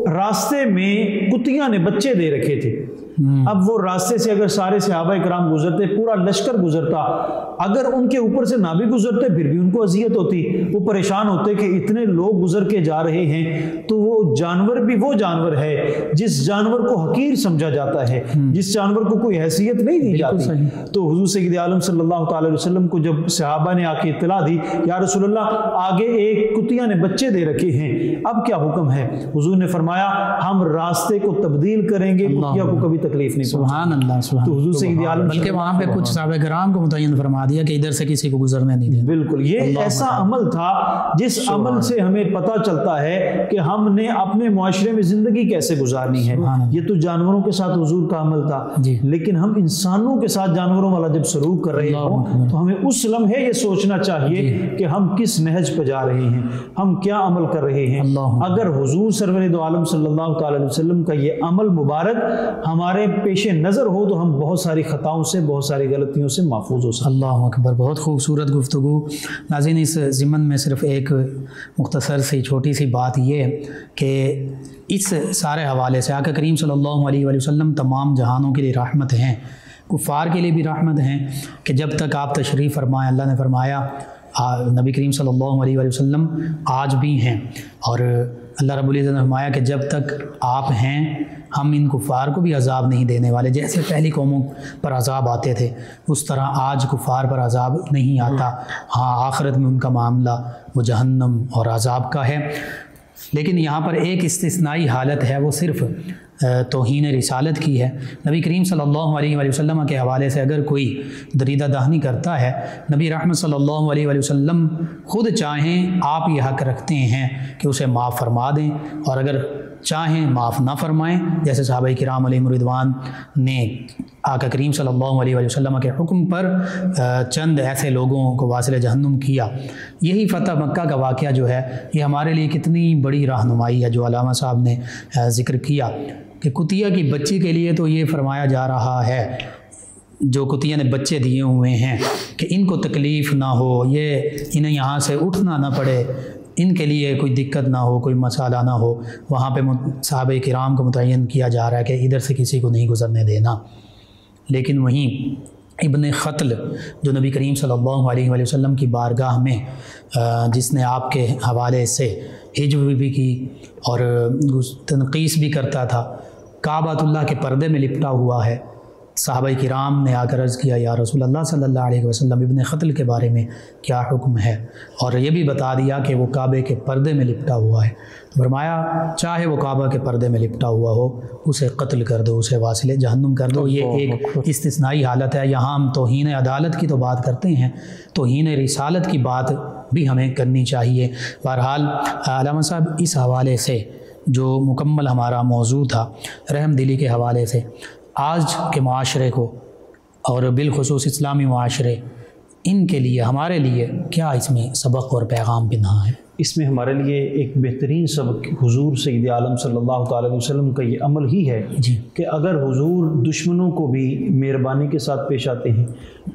راستے میں کتیاں نے بچے دے رکھے تھے۔ اب وہ راستے سے اگر سارے صحابہ کرام گزرتے، پورا لشکر گزرتا، اگر ان کے اوپر سے نہ بھی گزرتے پھر بھی ان کو اذیت ہوتی، وہ پریشان ہوتے کہ اتنے لوگ گزر کے جا رہے ہیں تو وہ جانور بھی وہ جانور ہے جس جانور کو حقیر سمجھا جاتا ہے، جس جانور کو کوئی حیثیت نہیں دی جاتی۔ تو حضور سید عالم صلی اللہ تعالی علیہ وسلم کو جب صحابہ نے آ کے اطلاع دی یا رسول اللہ آگے ایک کتیاں نے بچے دے رکھے ہیں، اب کیا حکم ہے؟ حضور نے فرمایا ہم راستے کو تبدیل کریں گے، کتیا کو کبھی تکلیف نہیں سبحان اللہ سبحان تو حضور سید عالم بلکہ وہاں پہ کچھ صحابہ کرام کو متعین فرما دیا کہ ادھر سے کسی کو گزرنے نہیں دیا. بالکل یہ ایسا عمل تھا جس عمل سے ہمیں پتہ چلتا ہے کہ ہم نے اپنے معاشرے میں زندگی کیسے گزارنی ہے. یہ تو جانوروں کے ساتھ حضور کا عمل تھا, لیکن ہم انسانوں کے ساتھ جانوروں والا جب سلوک کر رہے ہوں تو ہمیں اس لمحے یہ سوچنا چاہیے کہ ہم کس نہج پہ جا رہے ہیں, ہم کیا عمل کر رہے ہیں. اگر حضور سرور دو عالم صلی اللہ تعالی علیہ وسلم کا یہ عمل مبارک ہمارے پیش نظر ہو تو ہم بہت ساری خطاؤں سے, بہت ساری غلطیوں سے محفوظ ہو سکتے ہیں. اللہ اکبر, بہت خوبصورت گفتگو. ناظرین اس ضمن میں صرف ایک مختصر سی چھوٹی سی بات یہ ہے کہ اس سارے حوالے سے آقا کریم صلی اللہ علیہ وآلہ وسلم تمام جہانوں کے لیے رحمت ہیں, کفار کے لیے بھی رحمت ہیں کہ جب تک آپ تشریف فرمائیں, اللہ نے فرمایا نبی کریم صلی اللہ علیہ وآلہ وسلم آج بھی ہیں, اور اللہ رب العزت نے فرمایا کہ جب تک آپ ہیں ہم ان کفار کو بھی عذاب نہیں دینے والے. جیسے پہلی قوموں پر عذاب آتے تھے اس طرح آج کفار پر عذاب نہیں آتا. ہاں آخرت میں ان کا معاملہ وہ جہنم اور عذاب کا ہے. لیکن یہاں پر ایک استثنائی حالت ہے, وہ صرف توہین رسالت کی ہے. نبی کریم صلی اللہ علیہ وآلہ وسلم کے حوالے سے اگر کوئی دریدہ دہنی کرتا ہے, نبی رحمت صلی اللہ علیہ وآلہ وسلم خود چاہیں آپ یہ حق رکھتے ہیں کہ اسے معاف فرما دیں, اور اگر چاہیں معاف نہ فرمائیں, جیسے صحابہ کرام علیہم رضوان نے آقا کریم صلی اللہ علیہ وآلہ وسلم کے حکم پر چند ایسے لوگوں کو واصل جہنم کیا. یہی فتح مکہ کا واقعہ جو ہے یہ ہمارے لیے کتنی بڑی رہنمائی ہے جو علامہ صاحب نے ذکر کیا کہ کتیا کی بچی کے لیے تو یہ فرمایا جا رہا ہے جو کتیا نے بچے دیے ہوئے ہیں کہ ان کو تکلیف نہ ہو, یہ انہیں یہاں سے اٹھنا نہ پڑے, ان کے لیے کوئی دقت نہ ہو, کوئی مسئلہ نہ ہو. وہاں پہ صحابہ کرام کو متعین کیا جا رہا ہے کہ ادھر سے کسی کو نہیں گزرنے دینا. لیکن وہیں ابن خطل جو نبی کریم صلی اللہ علیہ وآلہ وسلم کی بارگاہ میں جس نے آپ کے حوالے سے ہجو بھی کی اور تنقیس بھی کرتا تھا, کعبۃ اللہ کے پردے میں لپٹا ہوا ہے. صحابہ کرام نے آ کر عرض کیا یا رسول اللہ صلی اللہ علیہ وسلم ابن خطل کے بارے میں کیا حکم ہے, اور یہ بھی بتا دیا کہ وہ کعبے کے پردے میں لپٹا ہوا ہے. تو فرمایا چاہے وہ کعبہ کے پردے میں لپٹا ہوا ہو اسے قتل کر دو, اسے واصل جہنم کر دو. یہ ایک استثنائی حالت ہے. یہاں ہم توہین عدالت کی تو بات کرتے ہیں, توہین رسالت کی بات بھی ہمیں کرنی چاہیے. بہرحال علامہ صاحب اس حوالے سے جو مکمل ہمارا موضوع تھا رحم دلی کے حوالے سے, آج کے معاشرے کو اور بالخصوص اسلامی معاشرے ان کے لیے ہمارے لیے کیا اس میں سبق اور پیغام پنہا ہے؟ اس میں ہمارے لیے ایک بہترین سبق حضور سید عالم صلی اللہ تعالی علیہ وسلم کا یہ عمل ہی ہے کہ اگر حضور دشمنوں کو بھی مہربانی کے ساتھ پیش آتے ہیں,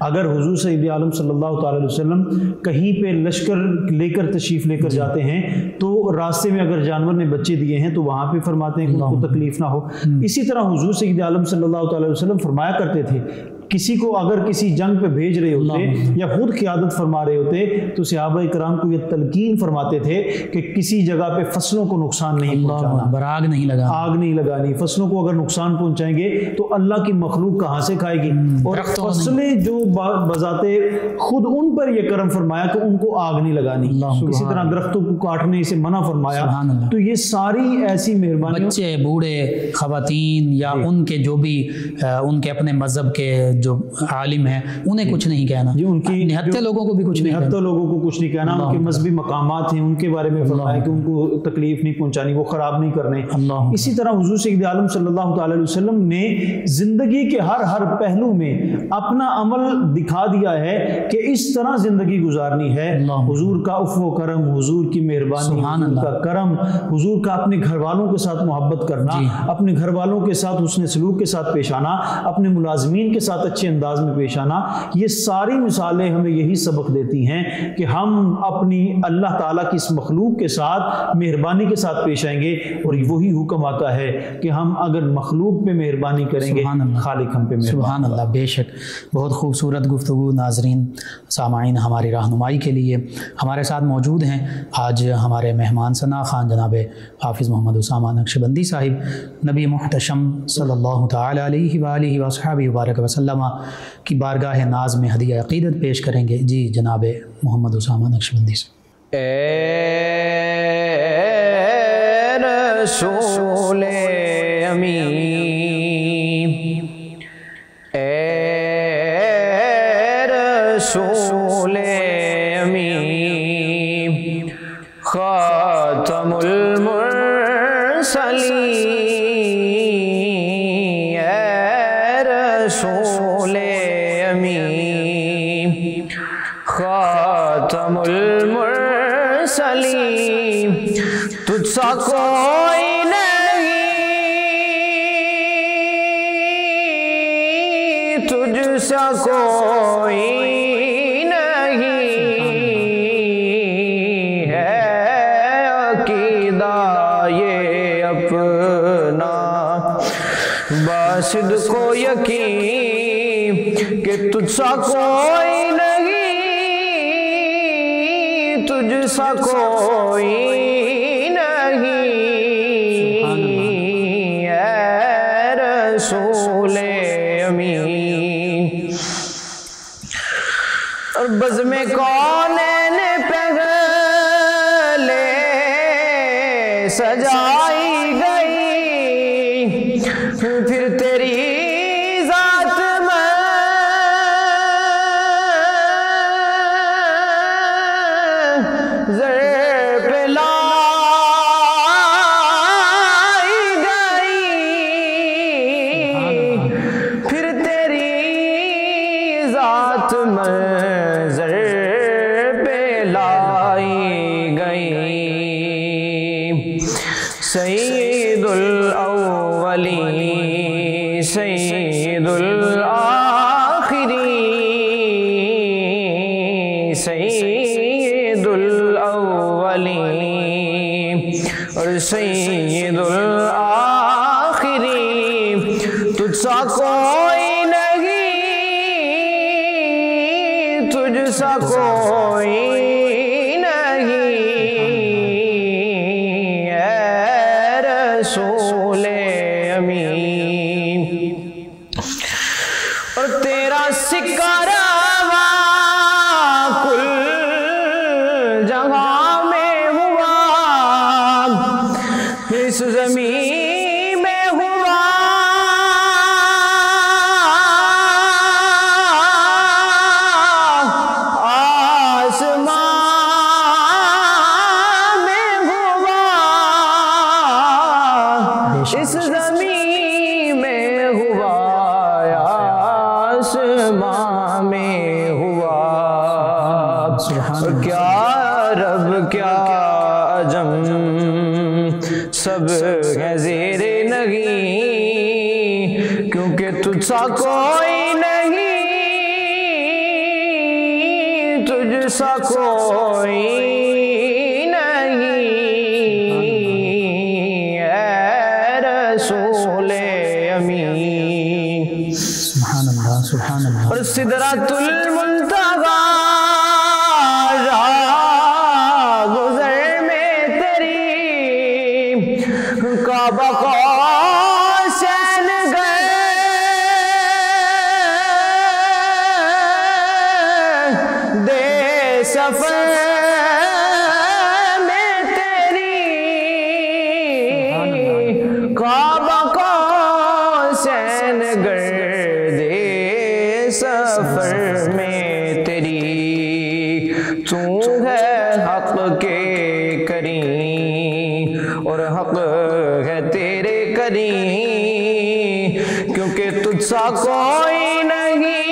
اگر حضور سید عالم صلی اللہ تعالی علیہ وسلم کہیں پہ لشکر لے کر تشریف لے کر جاتے ہیں تو راستے میں اگر جانور نے بچے دیے ہیں تو وہاں پہ فرماتے ہیں کہ ان کو تکلیف نہ ہو. اسی طرح حضور سید عالم صلی اللہ تعالی علیہ وسلم فرمایا کرتے تھے کسی کو اگر کسی جنگ پہ بھیج رہے ہوتے یا خود قیادت فرما رہے ہوتے تو صحابہ کرام کو یہ تلقین فرماتے تھے کہ کسی جگہ پہ فصلوں کو نقصان نہیں پہنچانا, آگ نہیں لگانی, آگ نہیں لگانی. فصلوں کو اگر نقصان پہنچائیں گے تو اللہ کی مخلوق کہاں سے کھائے گی, اور فصلیں جو بذاتے خود ان پر یہ کرم فرمایا کہ ان کو آگ نہیں لگانی. اسی طرح درختوں کو کاٹنے سے منع فرمایا. تو یہ ساری ایسی مہربانی, بچے بوڑھے خواتین یا ان کے جو بھی ان کے اپنے مذہب کے جو عالم ہیں انہیں کچھ نہیں کہنا, ان کی نہتے لوگوں کو بھی کچھ نہیں کہنا, نہتے لوگوں کو کچھ نہیں کہنا. ان کے مذہبی مقامات ہیں ان کے بارے میں فرمایا کہ ان کو تکلیف نہیں پہنچانی, وہ خراب نہیں کرنے. اسی طرح حضور سید عالم صلی اللہ تعالی علیہ وسلم نے زندگی کے ہر پہلو میں اپنا عمل دکھا دیا ہے کہ اس طرح زندگی گزارنی ہے. حضور کا عفو و کرم, حضور کی مہربانی, حضور کا کرم, حضور کا اپنے گھر والوں کے ساتھ محبت کرنا, اپنے گھر والوں کے ساتھ حسن سلوک کے ساتھ پیش آنا, اپنے ملازمین کے ساتھ اچھے انداز میں پیش آنا. یہ ساری مثالیں ہمیں یہی سبق دیتی ہیں کہ ہم اپنی اللہ تعالیٰ کی اس مخلوق کے ساتھ مہربانی کے ساتھ پیش آئیں گے, اور وہی حکم آتا ہے کہ ہم اگر مخلوق پہ مہربانی کریں گے خالق ہم پہ مہربانی. سبحان اللہ, بے شک بہت خوبصورت گفتگو. ناظرین سامعین, ہماری رہنمائی کے لیے ہمارے ساتھ موجود ہیں آج ہمارے مہمان ثنا خان جناب حافظ محمد اسامہ نقشبندی صاحب. نبی محتشم صلی اللہ تعالی علیہ وآلہ وصحبہ وبارک وسلم کی بارگاہ ناز میں ہدیہ عقیدت پیش کریں گے. جی جناب محمد اسامہ نقشبندی صاحب. اے رسول امین رسول امین خاتم المرسلین اے رسول امین خاتم المرسلین تجھ سا کوئی نہیں، تجھ سا کوئی نہیں ہے عقیدہ یہ اپنا باسد کو یقین کہ تجھ سا کوئی نہیں، تجھ سا کوئی نہیں اے رسول امین۔ اور بزم کونین پہلے سجائی گئی، پھر تیری ذات منظر پہ لائی گئی، پھر تیری ذات منظر پہ لائی گئی۔ سید الاولین سید الآخرین سید الاولین اور سید الآخرین تجھ سا کوئی نہیں، تجھ سا کوئی نہیں اے رسول امین۔ اور تیرا سکہ روا کل جگہ میں ہوا، اس زمین میں ہوا، آسمان میں ہوا، اس زمین میں ہوا، آسمان میں ہوا۔ کیا عرب کیا عجم سب ہے زیر نگیں، کیونکہ تجھ سا کوئی نہیں، تجھ سا کوئی نہیں اے رسول امین۔ سبحان اللہ سبحان اللہ۔ اور سدرۃ المنتہا راہ گزر میں تیری کعبہ قوسین گئے دے سفر میں تیری کعبہ قوسین گئے سفر میں تیری، تو ہے حق کے کریم اور حق ہے تیرے کریم، کیونکہ تجھ سا کوئی نہیں،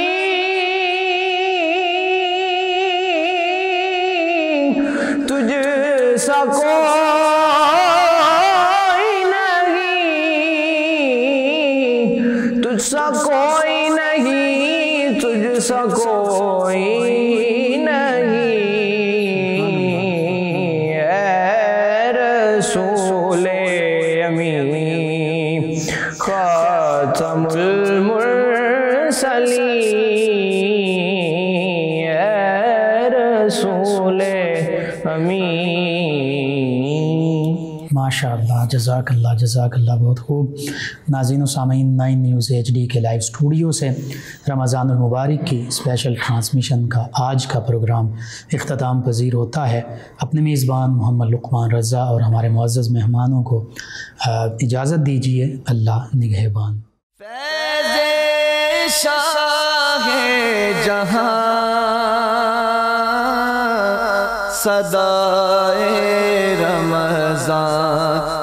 تجھ سا کوئی نہیں، تجھ سا کوئی نہیں، تجھ سا کوئی نہیں اے رسول امین خاتم المرسلین اے رسول امین۔ ماشاء اللہ، جزاک اللہ جزاک اللہ، بہت خوب۔ ناظرین و سامعین، 9 نیوز HD کے لائیو اسٹوڈیو سے رمضان المبارک کی اسپیشل ٹرانسمیشن کا آج کا پروگرام اختتام پذیر ہوتا ہے۔ اپنے میزبان محمد لقمان رضا اور ہمارے معزز مہمانوں کو اجازت دیجیے، اللہ نگہبان۔ فیض شاہ جہاں صدائے رمضان